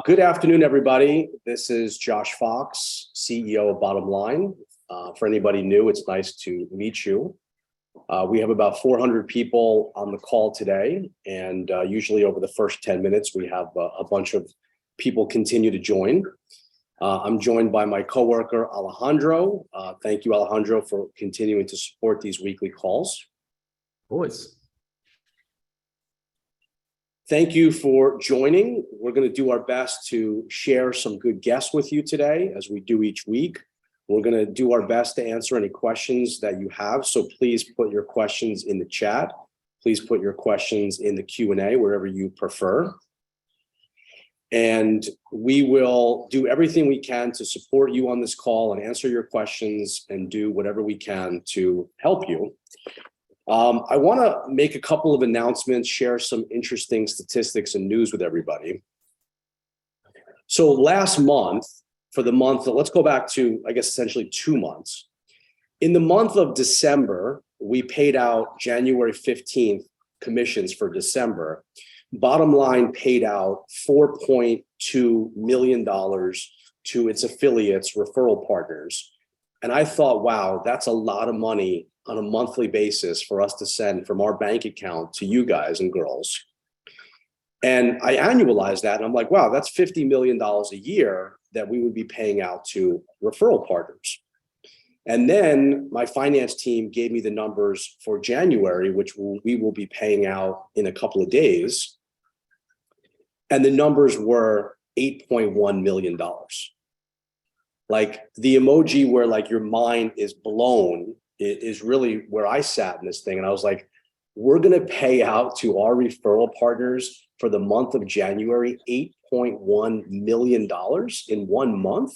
Good afternoon, everybody. This is Josh Fox, CEO of Bottom Line. For anybody new, it's nice to meet you. We have about 400 people on the call today, and usually over the first 10 minutes, we have a bunch of people continue to join. I'm joined by my coworker, Alejandro. Thank you, Alejandro, for continuing to support these weekly calls. Always. Thank you for joining. We're going to do our best to share some good guests with you today, as we do each week. We're going to do our best to answer any questions that you have. So please put your questions in the chat. Please put your questions in the Q&A, wherever you prefer. And we will do everything we can to support you on this call and answer your questions and do whatever we can to help you. I want to make a couple of announcements, share some interesting statistics and news with everybody. So last month, for the month, let's go back to, I guess, essentially 2 months. In the month of December, we paid out January 15th commissions for December. Bottom Line paid out $4.2 million to its affiliates, referral partners. And I thought, wow, that's a lot of money on a monthly basis for us to send from our bank account to you guys and girls. And I annualized that, and I'm like, wow, that's $50 million a year that we would be paying out to referral partners. And then my finance team gave me the numbers for January, which we will be paying out in a couple of days. And the numbers were $8.1 million. Like the emoji where like your mind is blown is really where I sat in this thing. And I was like, we're going to pay out to our referral partners for the month of January, $8.1 million in 1 month.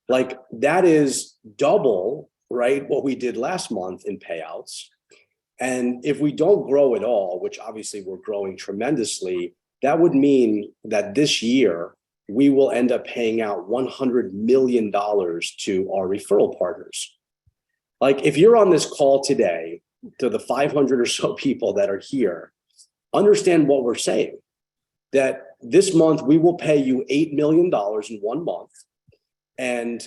Like that is double, right, what we did last month in payouts. And if we don't grow at all, which obviously we're growing tremendously, that would mean that this year we will end up paying out $100 million to our referral partners. Like if you're on this call today, to the 500 or so people that are here, understand what we're saying, that this month we will pay you $8 million in 1 month, and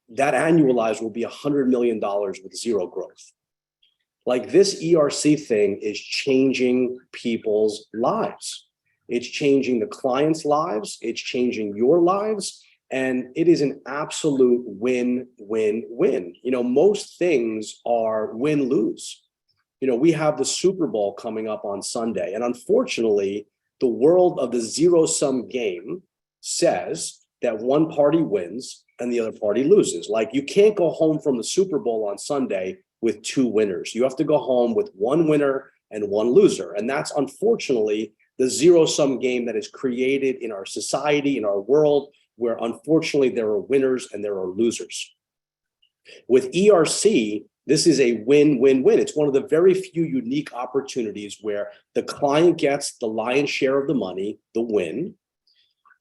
that annualized will be $100 million with zero growth. Like this ERC thing is changing people's lives. It's changing the clients' lives. It's changing your lives. And it is an absolute win, win, win. You know, most things are win-lose. You know, we have the Super Bowl coming up on Sunday. And unfortunately, the world of the zero-sum game says that one party wins and the other party loses. Like you can't go home from the Super Bowl on Sunday with 2 winners. You have to go home with 1 winner and 1 loser. And that's unfortunately the zero-sum game that is created in our society, in our world, where unfortunately there are winners and there are losers. With ERC, this is a win-win-win. It's one of the very few unique opportunities where the client gets the lion's share of the money, the win.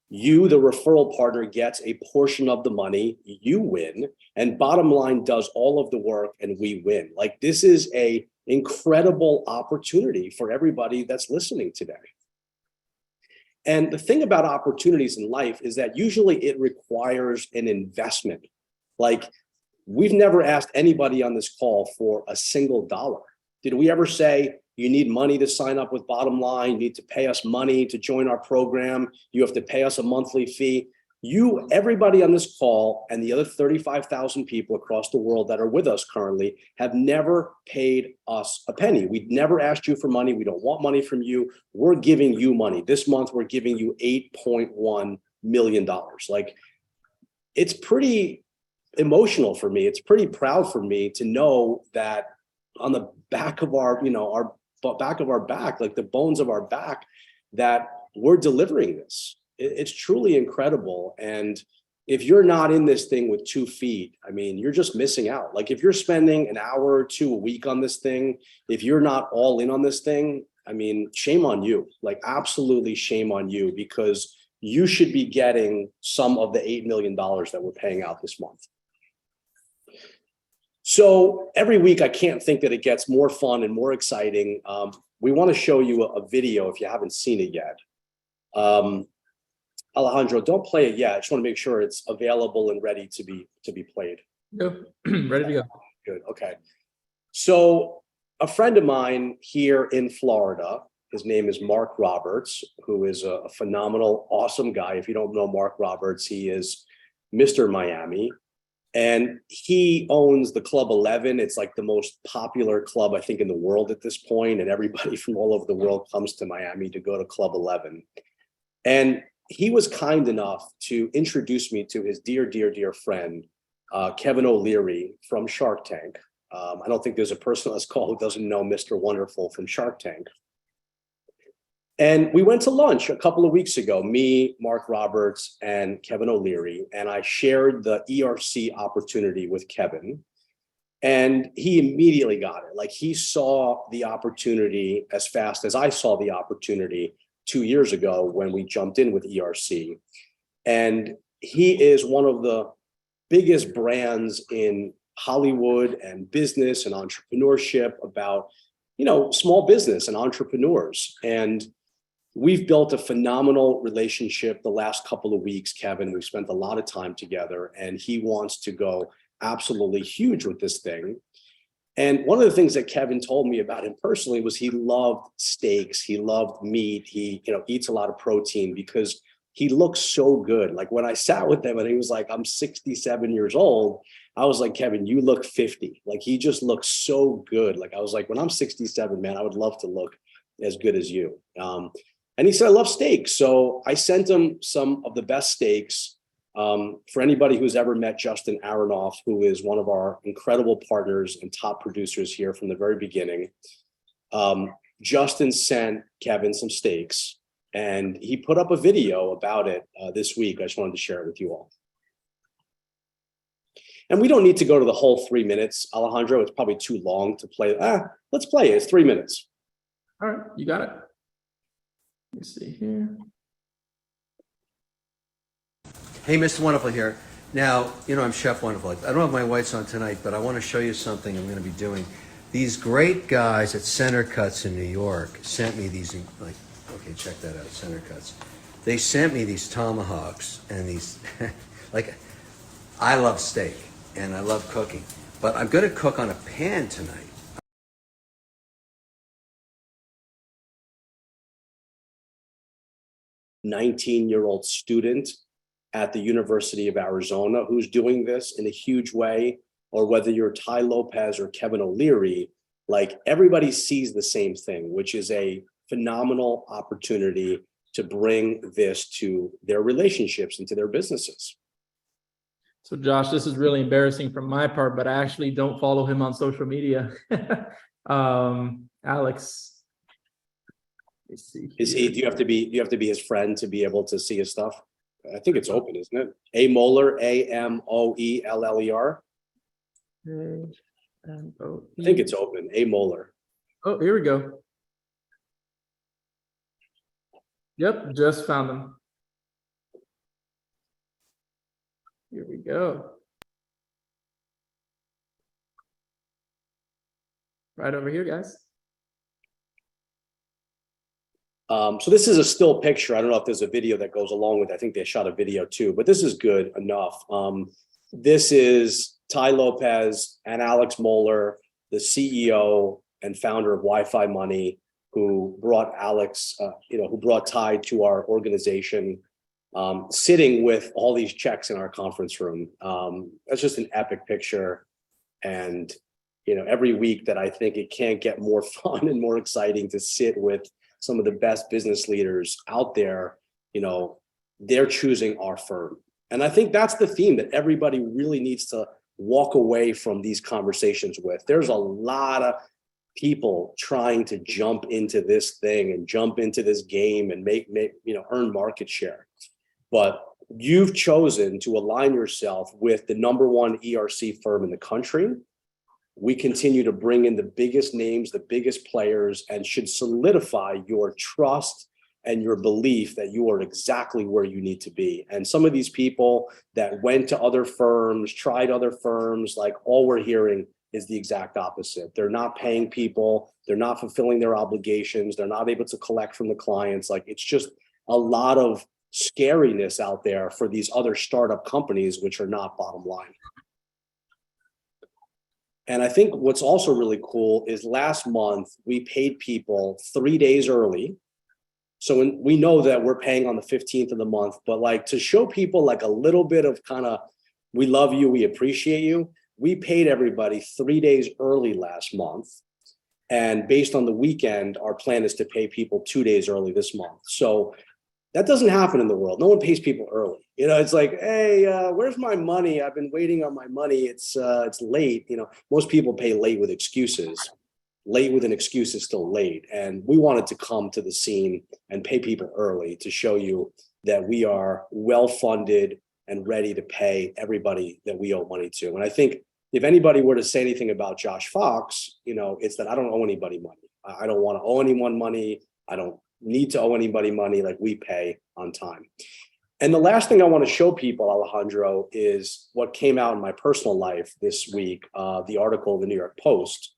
You, the referral partner, gets a portion of the money, you win, and Bottom Line does all of the work and we win. Like this is an incredible opportunity for everybody that's listening today. And the thing about opportunities in life is that usually it requires an investment. Like we've never asked anybody on this call for a single dollar. Did we ever say, you need money to sign up with Bottom Line, you need to pay us money to join our program, you have to pay us a monthly fee? Everybody on this call and the other 35,000 people across the world that are with us currently have never paid us a penny. We've never asked you for money. We don't want money from you. We're giving you money. This month, we're giving you $8.1 million. Like, it's pretty emotional for me. It's pretty proud for me to know that on the back of our, back of our back, like the bones of our back, that we're delivering this. It's truly incredible. And if you're not in this thing with 2 feet, I mean, you're just missing out. Like if you're spending an hour or 2 a week on this thing, if you're not all in on this thing, I mean, shame on you, like absolutely shame on you, because you should be getting some of the $8 million that we're paying out this month. So every week, I can't think that it gets more fun and more exciting. We want to show you a video if you haven't seen it yet. Alejandro, don't play it yet. I just want to make sure it's available and ready to be played. Yep. Ready to go. Good. Okay. So a friend of mine here in Florida, his name is Mark Roberts, who is a phenomenal, awesome guy. If you don't know Mark Roberts, he is Mr. Miami. And he owns the Club 11. It's like the most popular club, I think, in the world at this point. And everybody from all over the world comes to Miami to go to Club 11. And he was kind enough to introduce me to his dear, dear, dear friend, Kevin O'Leary from Shark Tank. I don't think there's a person on this call who doesn't know Mr. Wonderful from Shark Tank. And we went to lunch a couple of weeks ago, me, Mark Roberts, and Kevin O'Leary, and I shared the ERC opportunity with Kevin. And he immediately got it. Like, he saw the opportunity as fast as I saw the opportunity 2 years ago when we jumped in with ERC. And he is one of the biggest brands in Hollywood and business and entrepreneurship about, small business and entrepreneurs. And we've built a phenomenal relationship the last couple of weeks, Kevin. We've spent a lot of time together, and he wants to go absolutely huge with this thing. And one of the things that Kevin told me about him personally was he loved steaks. He loved meat. He, eats a lot of protein because he looks so good. Like, when I sat with him and he was like, I'm 67 years old, I was like, Kevin, you look 50. Like, he just looks so good. Like, I was like, when I'm 67, man, I would love to look as good as you. And he said, I love steaks. So I sent him some of the best steaks. For anybody who's ever met Justin Aronoff, who is one of our incredible partners and top producers here from the very beginning, Justin sent Kevin some steaks, and he put up a video about it this week. I just wanted to share it with you all. And we don't need to go to the whole 3 minutes, Alejandro. It's probably too long to play. Let's play it. It's 3 minutes. All right, you got it. Let me see here. Hey, Mr. Wonderful here. Now, I'm Chef Wonderful. I don't have my whites on tonight, but I want to show you something I'm going to be doing. These great guys at Center Cuts in New York sent me these, okay, check that out, Center Cuts. They sent me these tomahawks and these, I love steak and I love cooking, but I'm going to cook on a pan tonight. 19-year-old student at the University of Arizona who's doing this in a huge way, or whether you're Tai Lopez or Kevin O'Leary, like, everybody sees the same thing, which is a phenomenal opportunity to bring this to their relationships and to their businesses. So Josh, this is really embarrassing from my part, but I actually don't follow him on social media. Alex. Do you have to be his friend to be able to see his stuff? I think it's open, isn't it? A Moeller, AMOELLER. I think it's open. A Moeller. Oh, here we go. Yep, just found them. Here we go. Right over here, guys. So this is a still picture. I don't know if there's a video that goes along with it. I think they shot a video too, but this is good enough. This is Tai Lopez and Alex Moeller, the CEO and founder of Wi-Fi Money, who brought who brought Tai to our organization, sitting with all these checks in our conference room. That's just an epic picture. And, every week that I think it can't get more fun and more exciting to sit with some of the best business leaders out there, they're choosing our firm. And I think that's the theme that everybody really needs to walk away from these conversations with. There's a lot of people trying to jump into this thing and jump into this game and earn market share. But you've chosen to align yourself with the #1 ERC firm in the country. We continue to bring in the biggest names, the biggest players, and should solidify your trust and your belief that you are exactly where you need to be. And some of these people that went to other firms, tried other firms, like, all we're hearing is the exact opposite. They're not paying people. They're not fulfilling their obligations. They're not able to collect from the clients. Like, it's just a lot of scariness out there for these other startup companies, which are not bottom line. And I think what's also really cool is last month we paid people 3 days early. So we know that we're paying on the 15th of the month, but like to show people like a little bit of kind of, we love you, we appreciate you. We paid everybody 3 days early last month. And based on the weekend, our plan is to pay people 2 days early this month. So that doesn't happen in the world. No one pays people early. You know, it's like, hey, where's my money? I've been waiting on my money. It's late. You know, most people pay late with excuses. Late with an excuse is still late. And we wanted to come to the scene and pay people early to show you that we are well-funded and ready to pay everybody that we owe money to. And I think if anybody were to say anything about Josh Fox, you know, it's that I don't owe anybody money. I don't want to owe anyone money. I don't need to owe anybody money. Like, we pay on time. And the last thing I want to show people, Alejandro, is what came out in my personal life this week, the article in the New York Post.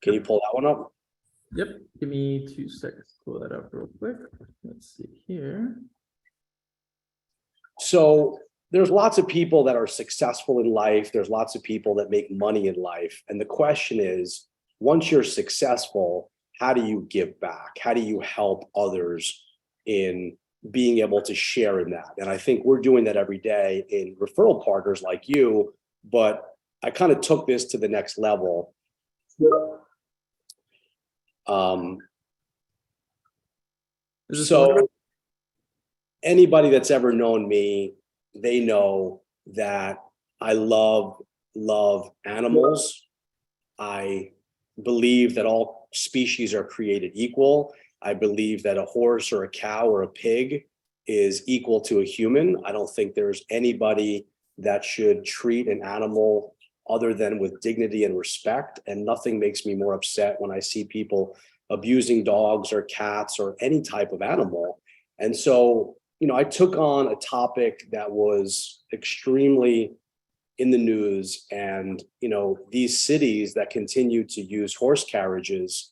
Can you pull that one up? Yep. Give me 2 seconds. Pull that up real quick. Let's see here. So there's lots of people that are successful in life. There's lots of people that make money in life. And the question is, once you're successful, how do you give back? How do you help others in being able to share in that? And I think we're doing that every day in referral partners like you, but I kind of took this to the next level. So anybody that's ever known me, they know that I love animals. I believe that all species are created equal. I believe that a horse or a cow or a pig is equal to a human. I don't think there's anybody that should treat an animal other than with dignity and respect. And nothing makes me more upset when I see people abusing dogs or cats or any type of animal. And so, you know, I took on a topic that was extremely in the news, and, you know, these cities that continue to use horse carriages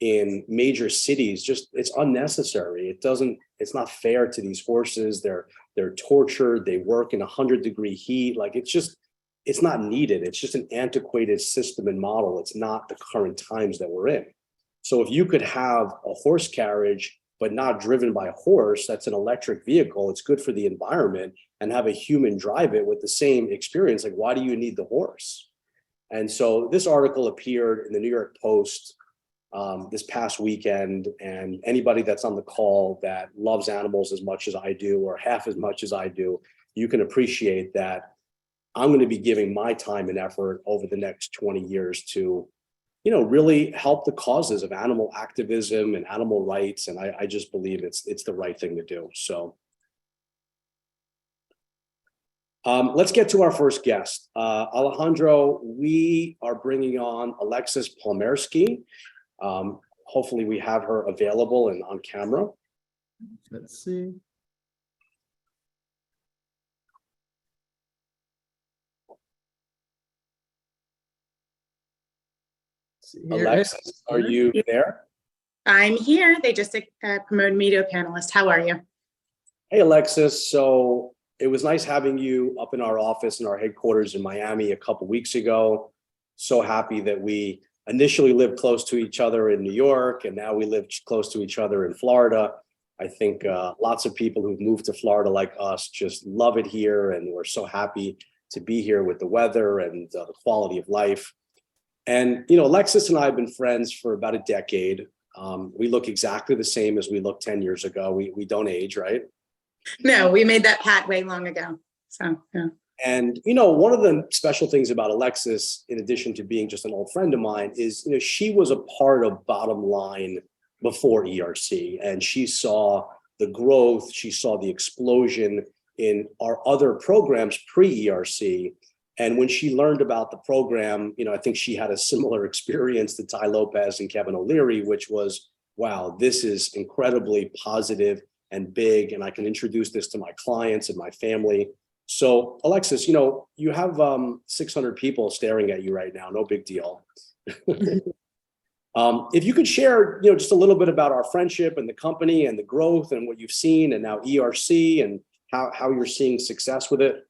in major cities, just, it's unnecessary. It's not fair to these horses. They're tortured. They work in 100-degree heat. Like, it's not needed. It's just an antiquated system and model. It's not the current times that we're in. So if you could have a horse carriage, but not driven by a horse, that's an electric vehicle, it's good for the environment, and have a human drive it with the same experience, like, why do you need the horse? And so this article appeared in the New York Post this past weekend, and anybody that's on the call that loves animals as much as I do, or half as much as I do, you can appreciate that I'm going to be giving my time and effort over the next 20 years to, you know, really help the causes of animal activism and animal rights. And I just believe it's the right thing to do. So let's get to our first guest. Alejandro, we are bringing on Alexis Palmersky. Hopefully we have her available and on camera. Let's see. Alexis, are you there? I'm here. They just promoted me to a panelist. How are you? Hey, Alexis. So it was nice having you up in our office in our headquarters in Miami a couple weeks ago. So happy that we initially lived close to each other in New York, and now we live close to each other in Florida. I think lots of people who've moved to Florida like us just love it here, and we're so happy to be here with the weather and the quality of life. And, you know, Alexis and I have been friends for about a decade. We look exactly the same as we looked 10 years ago. We don't age, right? No, we made that pat way long ago. So, yeah. And, you know, one of the special things about Alexis, in addition to being just an old friend of mine, is, you know, she was a part of Bottom Line before ERC, and she saw the growth, she saw the explosion in our other programs pre-ERC. And when she learned about the program, you know, I think she had a similar experience to Tai Lopez and Kevin O'Leary, which was, wow, this is incredibly positive and big, and I can introduce this to my clients and my family. So, Alexis, you know, you have 600 people staring at you right now. No big deal. If you could share, just a little bit about our friendship and the company and the growth and what you've seen and now ERC and how you're seeing success with it.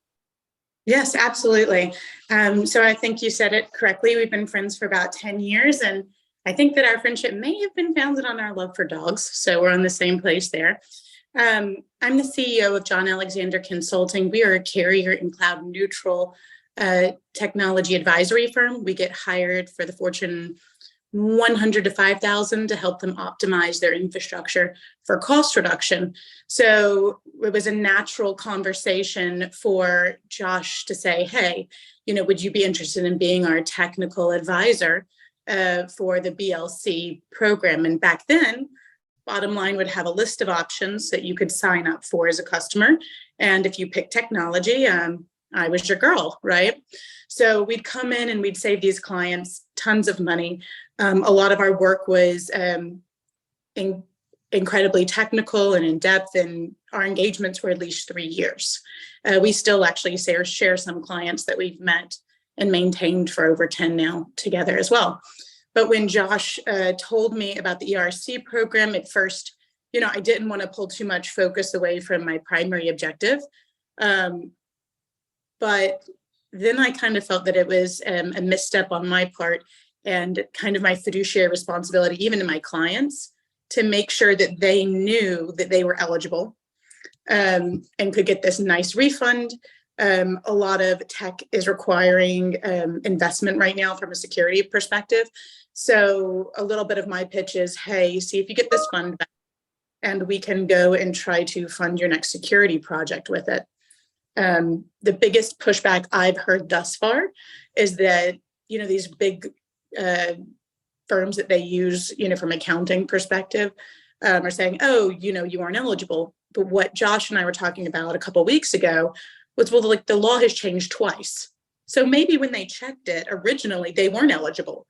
Yes, absolutely. So I think you said it correctly. We've been friends for about 10 years, and I think that our friendship may have been founded on our love for dogs. So we're on the same place there. I'm the CEO of John Alexander Consulting. We are a carrier and cloud neutral technology advisory firm. We get hired for the Fortune 100 to 5,000 to help them optimize their infrastructure for cost reduction. So it was a natural conversation for Josh to say, hey, would you be interested in being our technical advisor for the BLC program? And back then, Bottom Line would have a list of options that you could sign up for as a customer. And if you pick technology, I was your girl, right? So we'd come in and we'd save these clients tons of money. A lot of our work was incredibly technical and in depth, and our engagements were at least 3 years. We still actually share some clients that we've met and maintained for over 10 now together as well. But when Josh told me about the ERC program at first, I didn't want to pull too much focus away from my primary objective. But then I kind of felt that it was a misstep on my part and kind of my fiduciary responsibility, even to my clients, to make sure that they knew that they were eligible and could get this nice refund. A lot of tech is requiring investment right now from a security perspective. So a little bit of my pitch is, hey, see if you get this fund back and we can go and try to fund your next security project with it. The biggest pushback I've heard thus far is that, these big firms that they use, from accounting perspective, are saying, oh, you aren't eligible. But what Josh and I were talking about a couple of weeks ago was, well, like the law has changed twice. So maybe when they checked it originally, they weren't eligible.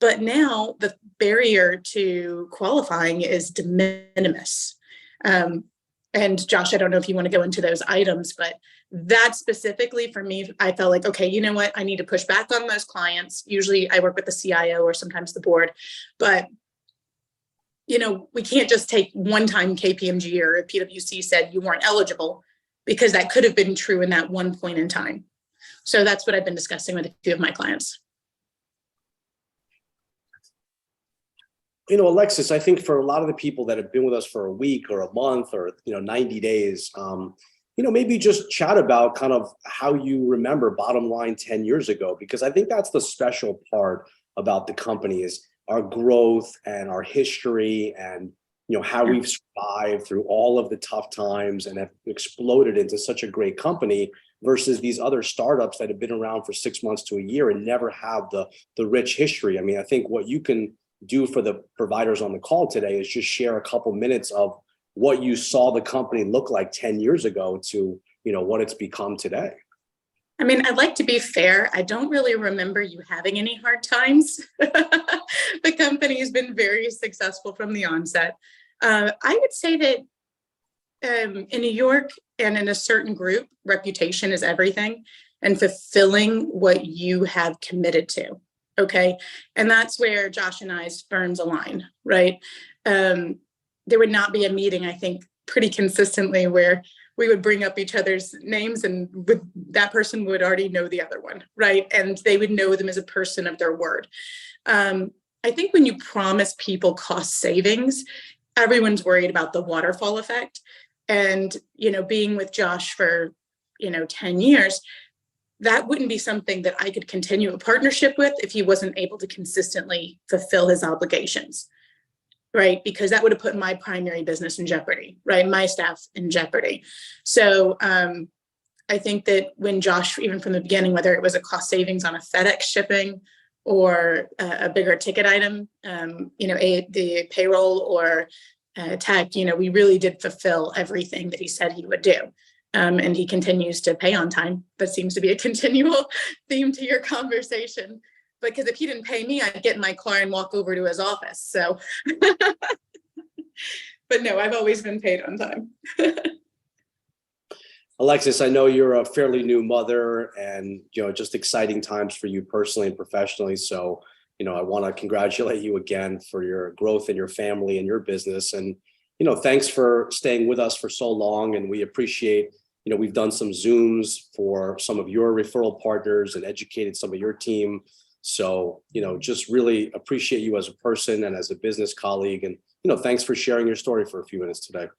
But now the barrier to qualifying is de minimis. And Josh, I don't know if you want to go into those items, but that specifically for me, I felt like, okay, you know what? I need to push back on those clients. Usually I work with the CIO or sometimes the board, but we can't just take one time KPMG or PwC said you weren't eligible, because that could have been true in that one point in time. So that's what I've been discussing with a few of my clients. Alexis, I think for a lot of the people that have been with us for a week or a month or 90 days, maybe just chat about kind of how you remember Bottom Line 10 years ago, because I think that's the special part about the company is our growth and our history and how we've survived through all of the tough times and have exploded into such a great company versus these other startups that have been around for 6 months to a year and never have the rich history. I mean, I think what you can do for the providers on the call today is just share a couple minutes of what you saw the company look like 10 years ago to, what it's become today. I mean, I'd like to be fair. I don't really remember you having any hard times. The company has been very successful from the onset. I would say that in New York and in a certain group, reputation is everything, and fulfilling what you have committed to. Okay. And that's where Josh and I's firms align, right? There would not be a meeting, I think, pretty consistently where we would bring up each other's names and that person would already know the other one, right? And they would know them as a person of their word. I think when you promise people cost savings, everyone's worried about the waterfall effect. And, being with Josh for, 10 years, that wouldn't be something that I could continue a partnership with if he wasn't able to consistently fulfill his obligations, right? Because that would have put my primary business in jeopardy, right? My staff in jeopardy. So I think that when Josh, even from the beginning, whether it was a cost savings on a FedEx shipping or a bigger ticket item, the payroll or tech, we really did fulfill everything that he said he would do. And he continues to pay on time. That seems to be a continual theme to your conversation. Because if he didn't pay me, I'd get in my car and walk over to his office. So, but no, I've always been paid on time. Alexis, I know you're a fairly new mother and, just exciting times for you personally and professionally. So, I want to congratulate you again for your growth in your family and your business. And, thanks for staying with us for so long. And we appreciate, we've done some Zooms for some of your referral partners and educated some of your team. So, just really appreciate you as a person and as a business colleague. And, thanks for sharing your story for a few minutes today.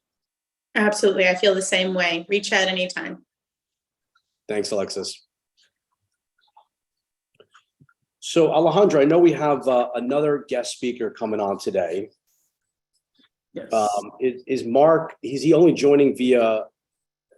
Absolutely. I feel the same way. Reach out anytime. Thanks, Alexis. So Alejandro, I know we have another guest speaker coming on today. Yes. Is Mark, is he only joining via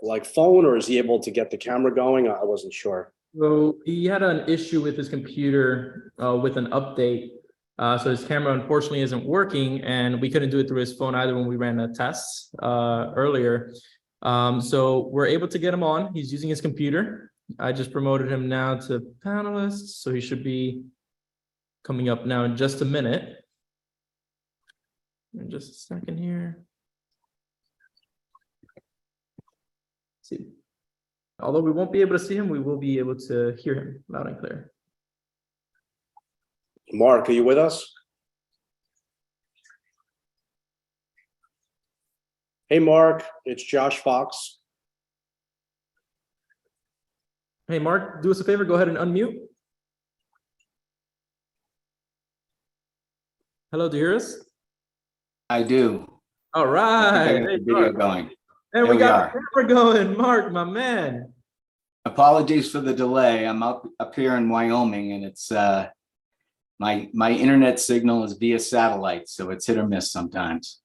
like phone, or is he able to get the camera going? I wasn't sure. So he had an issue with his computer with an update. So his camera unfortunately isn't working, and we couldn't do it through his phone either when we ran a test earlier. So we're able to get him on. He's using his computer. I just promoted him now to panelist, so he should be coming up now in just a minute. In just a second here. Let's see. Although we won't be able to see him, we will be able to hear him loud and clear. Mark, are you with us? Hey, Mark, it's Josh Fox. Hey, Mark, do us a favor, go ahead and unmute. Hello, do you hear us? I do. All I right. think I got the video going. And There we we got are. the camera going, Mark, my man. Apologies for the delay. I'm up here in Wyoming, and it's my internet signal is via satellite, so it's hit or miss sometimes.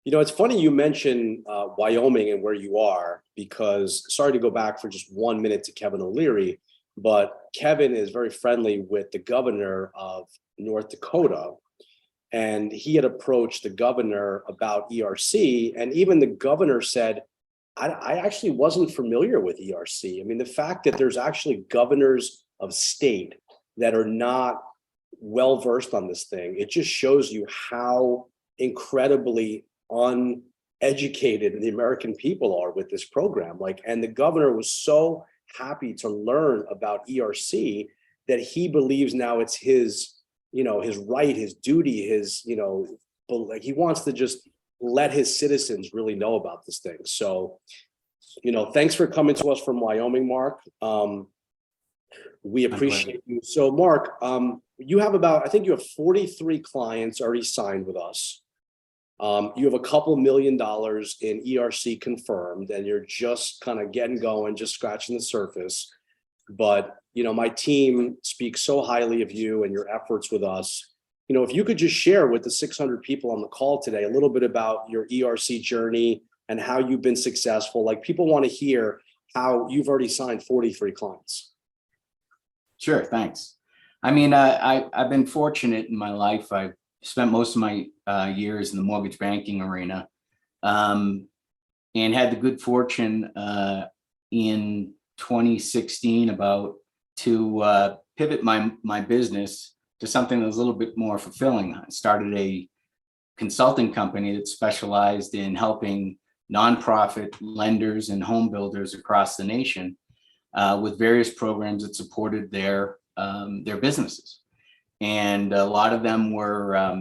It's funny you mention Wyoming and where you are, because sorry to go back for just 1 minute to Kevin O'Leary, but Kevin is very friendly with the governor of North Dakota. And he had approached the governor about ERC, and even the governor said, I actually wasn't familiar with ERC. I mean, the fact that there's actually governors of state that are not well versed on this thing, it just shows you how incredibly uneducated the American people are with this program. And the governor was so happy to learn about ERC that he believes now it's his his right, his duty, he wants to just let his citizens really know about this thing. So, thanks for coming to us from Wyoming, Mark. We appreciate you. So, Mark, you have I think you have 43 clients already signed with us. You have a couple $1 million in ERC confirmed, and you're just kind of getting going, just scratching the surface. But, my team speaks so highly of you and your efforts with us. If you could just share with the 600 people on the call today a little bit about your ERC journey and how you've been successful. Like, people want to hear how you've already signed 43 clients. Sure, thanks. I mean, I've been fortunate in my life. I've spent most of my years in the mortgage banking arena, and had the good fortune in 2016 to pivot my business to something that was a little bit more fulfilling. I started a consulting company that specialized in helping nonprofit lenders and home builders across the nation with various programs that supported their businesses. And a lot of them were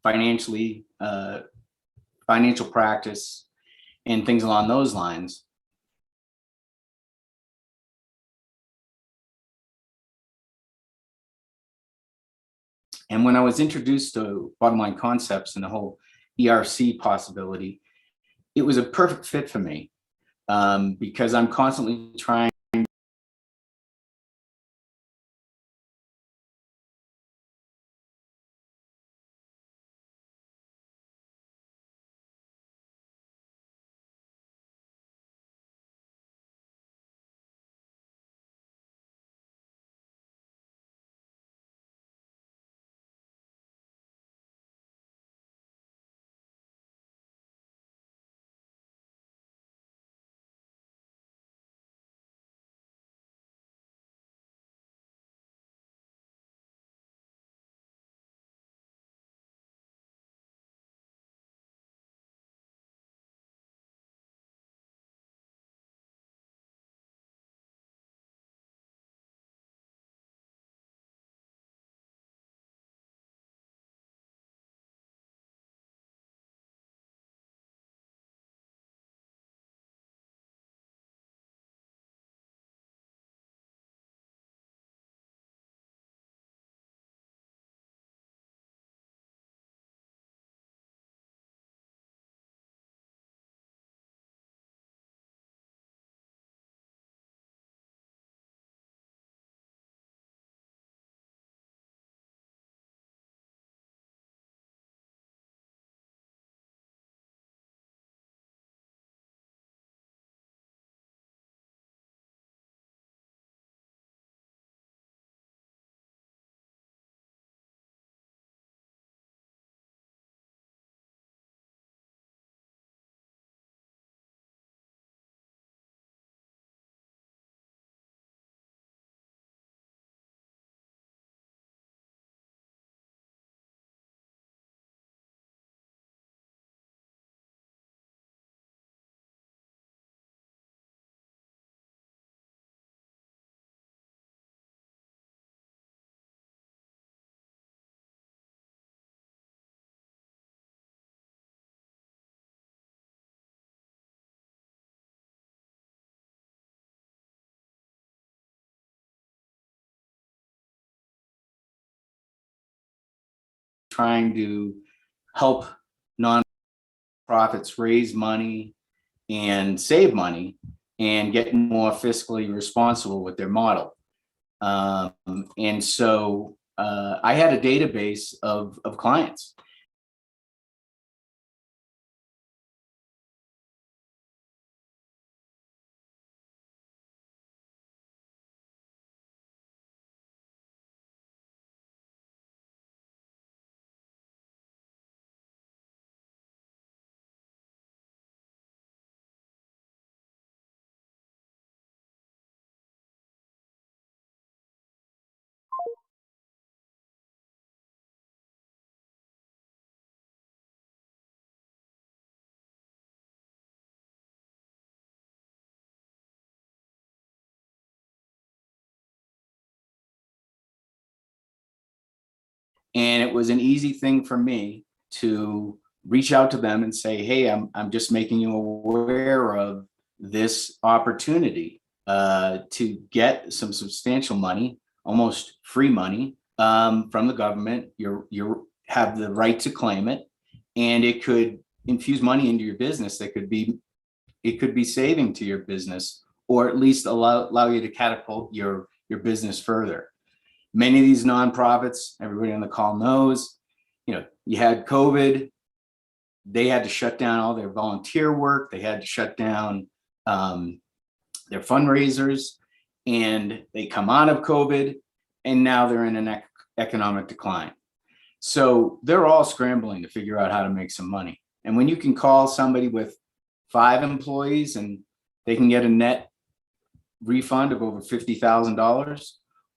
financial practice and things along those lines. And when I was introduced to Bottom Line Concepts and the whole ERC possibility, it was a perfect fit for me because I'm constantly trying trying to help nonprofits raise money and save money and get more fiscally responsible with their model. And so I had a database of clients. And it was an easy thing for me to reach out to them and say, hey, I'm just making you aware of this opportunity to get some substantial money, almost free money from the government. You have the right to claim it, and it could infuse money into your business that could be, it could be saving to your business, or at least allow you to catapult your business further. Many of these nonprofits, everybody on the call knows, you know, you had COVID, they had to shut down all their volunteer work, they had to shut down their fundraisers, and they come out of COVID, and now they're in an economic decline. So they're all scrambling to figure out how to make some money. And when you can call somebody with 5 employees and they can get a net refund of over $50,000,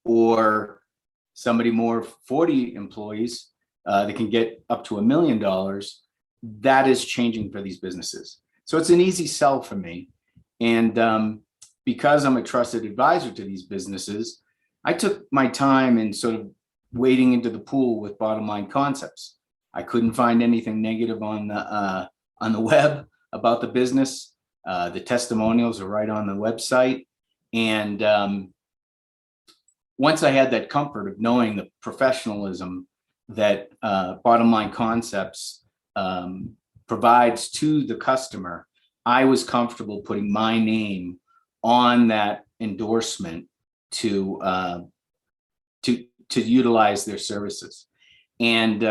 or somebody more 40 employees, they can get up to $1 million. That is changing for these businesses. So it's an easy sell for me. And because I'm a trusted advisor to these businesses, I took my time in sort of wading into the pool with Bottom Line Concepts. I couldn't find anything negative on the web about the business. The testimonials are right on the website. And once I had that comfort of knowing the professionalism that Bottom Line Concepts provides to the customer, I was comfortable putting my name on that endorsement to utilize their services. And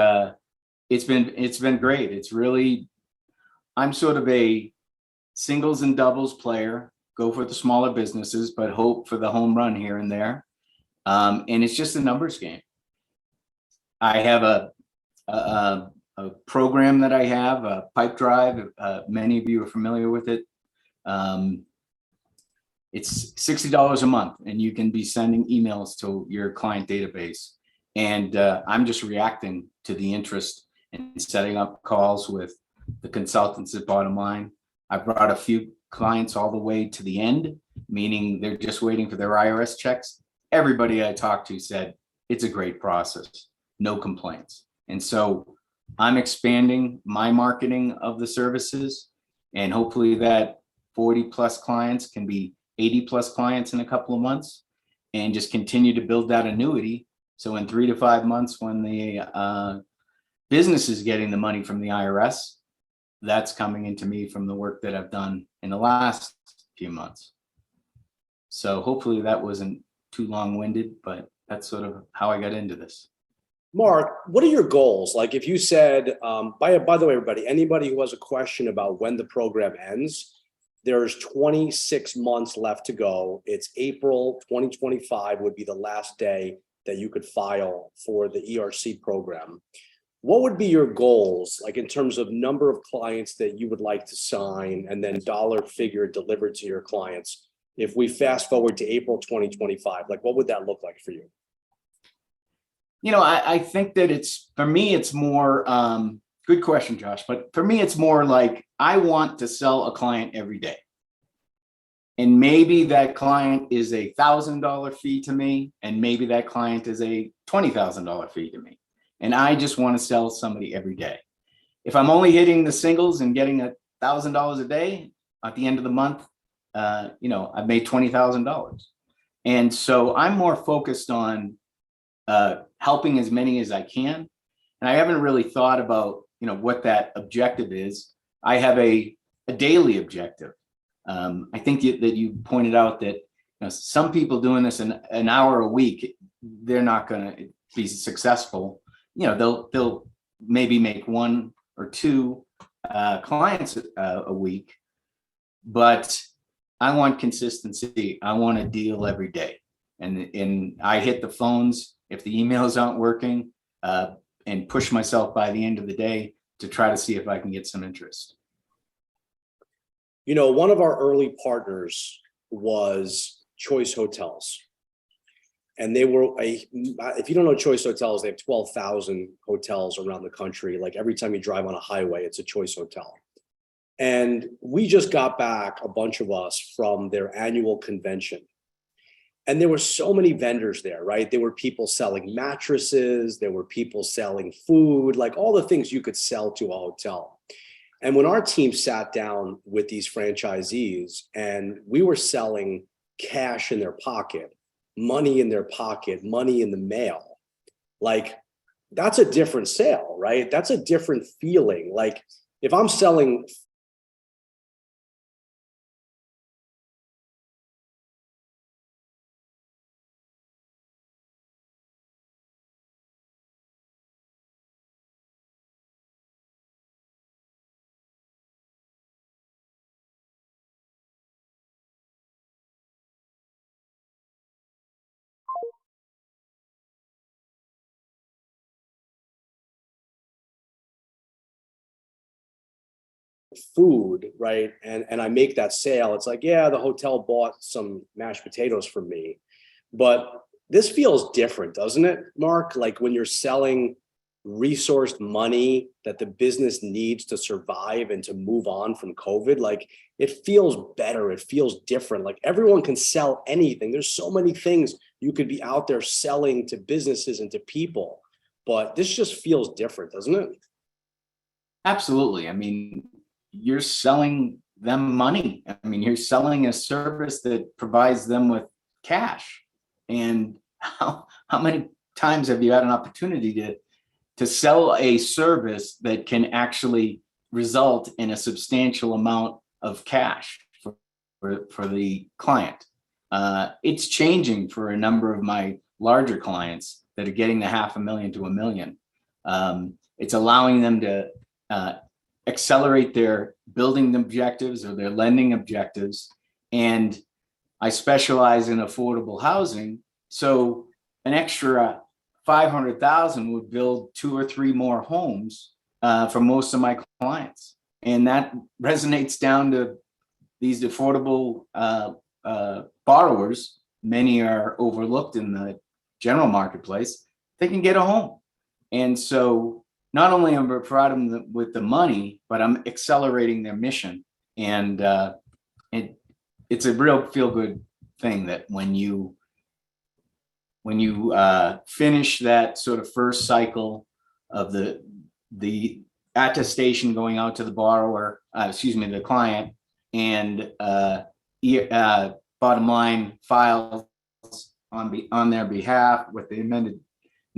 it's been great. It's really, I'm sort of a singles and doubles player, go for the smaller businesses, but hope for the home run here and there. And it's just a numbers game. I have a program that I have, a Pipe Drive. Many of you are familiar with it. It's $60 a month, and you can be sending emails to your client database. And I'm just reacting to the interest and setting up calls with the consultants at Bottom Line. I brought a few clients all the way to the end, meaning they're just waiting for their IRS checks. Everybody I talked to said it's a great process, no complaints. And so I'm expanding my marketing of the services, and hopefully that 40 plus clients can be 80 plus clients in a couple of months, and just continue to build that annuity. So in 3 to 5 months, when the business is getting the money from the IRS, that's coming into me from the work that I've done in the last few months. So hopefully that wasn't too long-winded, but that's sort of how I got into this. Mark, what are your goals? Like if you said, by the way, everybody, anybody who has a question about when the program ends, there's 26 months left to go. It's April 2025 would be the last day that you could file for the ERC program. What would be your goals, like in terms of number of clients that you would like to sign, and then dollar figure delivered to your clients? If we fast forward to April 2025, like what would that look like for you? You know, I think that for me, it's more, good question, Josh, but for me, it's more like I want to sell a client every day. And maybe that client is a $1,000 fee to me, and maybe that client is a $20,000 fee to me. And I just want to sell somebody every day. If I'm only hitting the singles and getting $1,000 a day at the end of the month, you know, I've made $20,000. And so I'm more focused on helping as many as I can. And I haven't really thought about, what that objective is. I have a daily objective. I think that you pointed out that some people doing this an hour a week, they're not going to be successful. They'll maybe make 1 or 2 clients a week, but I want consistency. I want a deal every day, and I hit the phones if the emails aren't working, and push myself by the end of the day to try to see if I can get some interest. One of our early partners was Choice Hotels. And they were if you don't know Choice Hotels, they have 12,000 hotels around the country. Like every time you drive on a highway, it's a Choice Hotel. And we just got back, a bunch of us, from their annual convention. And there were so many vendors there, right? There were people selling mattresses, there were people selling food, like all the things you could sell to a hotel. And when our team sat down with these franchisees and we were selling cash in their pocket, money in their pocket, money in the mail, like that's a different sale, right? That's a different feeling. Like if I'm selling food, right? And I make that sale, it's like, yeah, the hotel bought some mashed potatoes from me. But this feels different, doesn't it, Mark? Like when you're selling resourced money that the business needs to survive and to move on from COVID, like it feels better, it feels different. Like everyone can sell anything. There's so many things you could be out there selling to businesses and to people, but this just feels different, doesn't it? Absolutely. I mean, you're selling them money. I mean, you're selling a service that provides them with cash. And how many times have you had an opportunity to sell a service that can actually result in a substantial amount of cash for the client? It's changing for a number of my larger clients that are getting the $500,000 to $1 million. It's allowing them to accelerate their building objectives or their lending objectives. And I specialize in affordable housing. So an extra 500,000 would build 2 or 3 more homes for most of my clients. And that resonates down to these affordable borrowers. Many are overlooked in the general marketplace. They can get a home. And so not only am I providing them with the money, but I'm accelerating their mission. And it's a real feel-good thing that when you finish that sort of first cycle of the attestation going out to the borrower, the client, and bottom line files on their behalf with the amended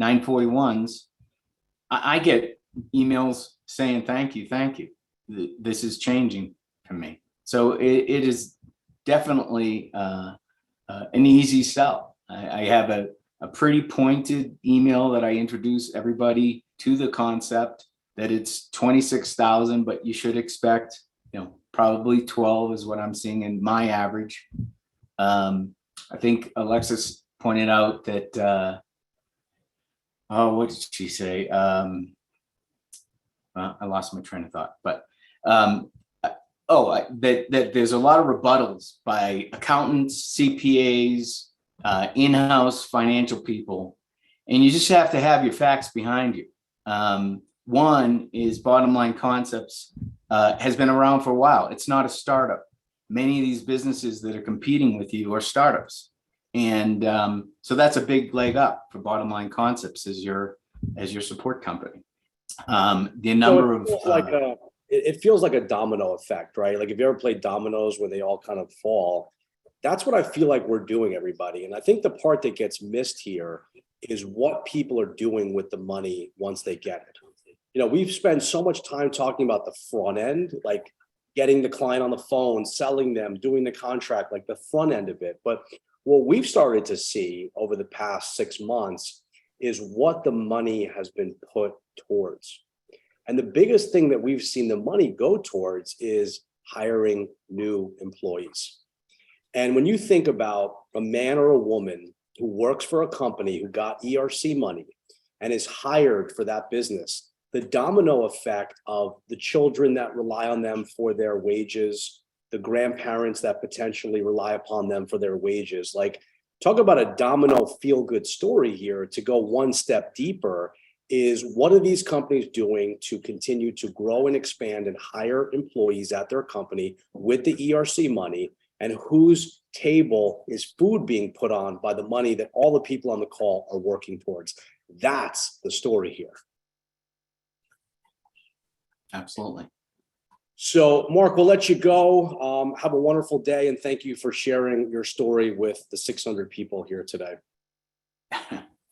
941s, I get emails saying, thank you. This is changing for me. So it is definitely an easy sell. I have a pretty pointed email that I introduce everybody to the concept that it's 26,000, but you should expect, probably 12 is what I'm seeing in my average. I think Alexis pointed out that, what did she say? Well, I lost my train of thought, but that there's a lot of rebuttals by accountants, CPAs, in-house financial people, and you just have to have your facts behind you. One is Bottom Line Concepts has been around for a while. It's not a startup. Many of these businesses that are competing with you are startups. And so that's a big leg up for Bottom Line Concepts as your support company. The number of it feels like a domino effect, right? Like if you ever played dominoes where they all kind of fall, that's what I feel like we're doing, everybody. And I think the part that gets missed here is what people are doing with the money once they get it. we've spent so much time talking about the front end, like getting the client on the phone, selling them, doing the contract, like the front end of it. But what we've started to see over the past 6 months is what the money has been put towards. And the biggest thing that we've seen the money go towards is hiring new employees. And when you think about a man or a woman who works for a company who got ERC money and is hired for that business, the domino effect of the children that rely on them for their wages, the grandparents that potentially rely upon them for their wages, like talk about a domino feel-good story here. To go one step deeper is, what are these companies doing to continue to grow and expand and hire employees at their company with the ERC money, and whose table is food being put on by the money that all the people on the call are working towards? That's the story here. Absolutely. So Mark, we'll let you go. Have a wonderful day, and thank you for sharing your story with the 600 people here today.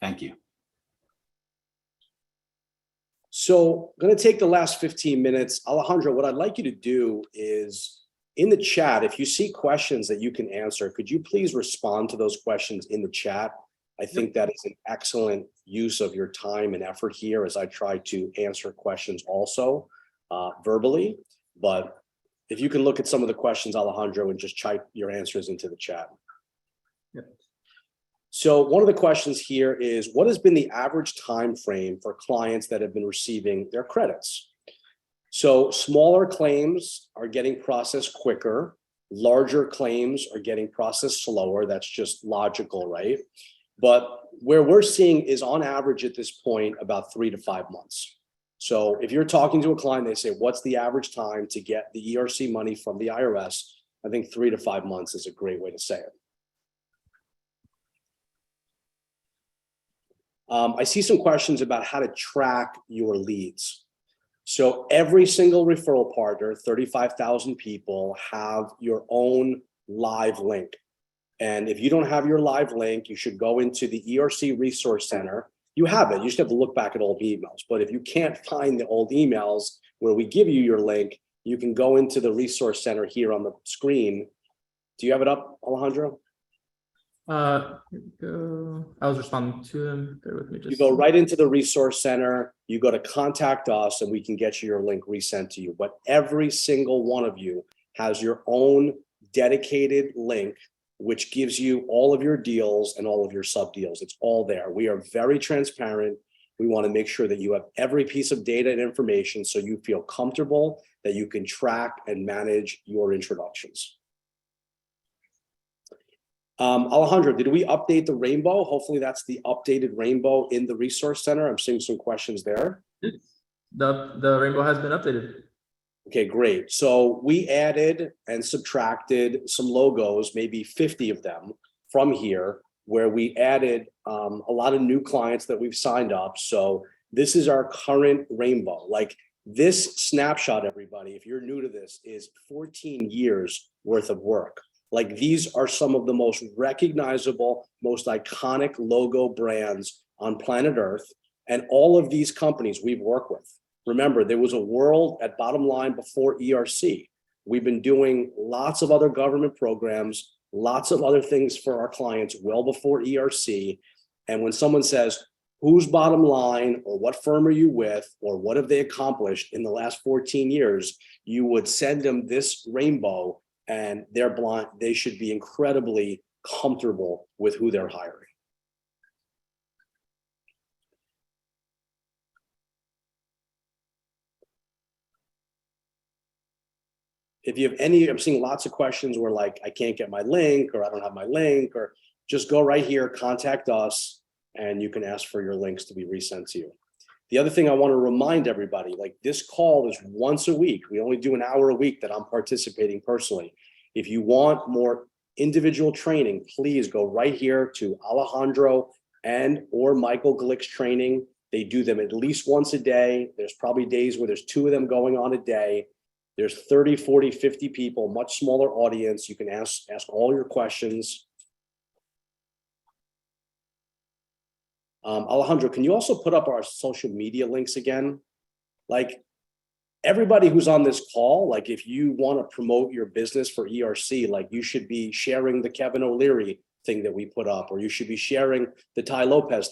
Thank you. So I'm going to take the last 15 minutes. Alejandro, what I'd like you to do is, in the chat, if you see questions that you can answer, could you please respond to those questions in the chat? I think that is an excellent use of your time and effort here, as I try to answer questions also verbally. But if you can look at some of the questions, Alejandro, and just type your answers into the chat. Yep. So one of the questions here is, what has been the average time frame for clients that have been receiving their credits? So smaller claims are getting processed quicker. Larger claims are getting processed slower. That's just logical, right? But where we're seeing is, on average at this point, about 3 to 5 months. So if you're talking to a client, they say, what's the average time to get the ERC money from the IRS? I think 3 to 5 months is a great way to say it. I see some questions about how to track your leads. So every single referral partner, 35,000 people, have your own live link. And if you don't have your live link, you should go into the ERC Resource Center. You have it, you just have to look back at old emails. But if you can't find the old emails where we give you your link, you can go into the Resource Center here on the screen. Do you have it up, Alejandro? Here we go. I was responding to him. Bear with me just. You go right into the Resource Center, you go to Contact Us, and we can get you your link resent to you. But every single one of you has your own dedicated link, which gives you all of your deals and all of your sub deals. It's all there. We are very transparent. We want to make sure that you have every piece of data and information so you feel comfortable that you can track and manage your introductions. Alejandro, did we update the rainbow? Hopefully that's the updated rainbow in the Resource Center. I'm seeing some questions there. The rainbow has been updated. Okay, great. So we added and subtracted some logos, maybe 50 of them from here, where we added a lot of new clients that we've signed up. So this is our current rainbow. Like, this snapshot, everybody, if you're new to this, is 14 years worth of work. Like, these are some of the most recognizable, most iconic logo brands on planet Earth. And all of these companies we've worked with. Remember, there was a world at Bottom Line before ERC. We've been doing lots of other government programs, lots of other things for our clients well before ERC. And when someone says, who's Bottom Line, or what firm are you with, or what have they accomplished in the last 14 years, you would send them this rainbow, and they're blind. They should be incredibly comfortable with who they're hiring. If you have any, I'm seeing lots of questions where, like, I can't get my link, or I don't have my link, or just go right here, Contact Us, and you can ask for your links to be resent to you. The other thing I want to remind everybody, like, this call is once a week. We only do an hour a week that I'm participating personally. If you want more individual training, please go right here to Alejandro or Michael Glick's training. They do them at least once a day. There's probably days where there's 2 of them going on a day. There's 30, 40, 50 people, much smaller audience. You can ask all your questions. Alejandro, can you also put up our social media links again? like everybody who's on this call, like if you want to promote your business for ERC, like you should be sharing the Kevin O'Leary thing that we put up, or you should be sharing the Ty Lopez